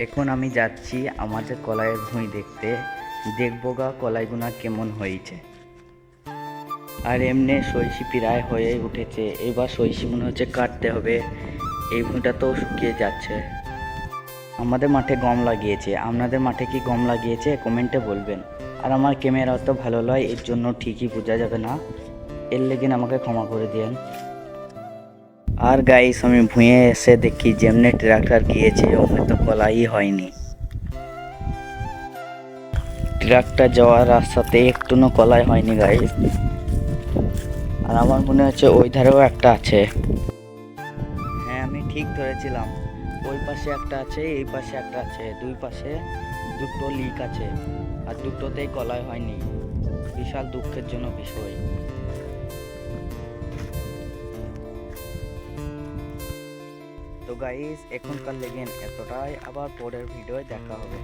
এখন আমি যাচ্ছি আমাদের কলাইয়ের ভুঁই দেখতে, দেখবো গা কলাইগুনা কেমন হয়েছে। আর এমনি সইষি প্রায় হয়ে উঠেছে, এবার সইষি মনে হচ্ছে কাটতে হবে। এই ভুঁইটা তো শুকিয়ে যাচ্ছে। আমাদের মাঠে গম লাগিয়েছে, আপনাদের মাঠে কি গম লাগিয়েছে কমেন্টে বলবেন। আর আমার ক্যামেরা তো ভালো নয়, এর জন্য ঠিকই বোঝা যাবে না, এর লেগিন আমাকে ক্ষমা করে দিন। আর গাইস আমি ভুঁয়ে এসে দেখি যেমনি ট্রাক্টর গিয়েছে ওমনি তো কলাই হয়নি। ট্রাক্টর যাওয়ার রাস্তাতে একটুও কলাই হয়নি গাইস। আর আমার মনে হচ্ছে ওই ধারেও একটা আছে। হ্যাঁ আমি ঠিক ধরেছিলাম, ওই পাশে একটা আছে এই পাশে একটা আছে, দুই পাশে দুটো লিক আছে আর দুটোতেই কলাই হয়নি। বিশাল দুঃখের জন্য বিষয়। তো গাইস এখনকার লেগেন এতটাই, আবার পরের ভিডিওয় দেখা হবে।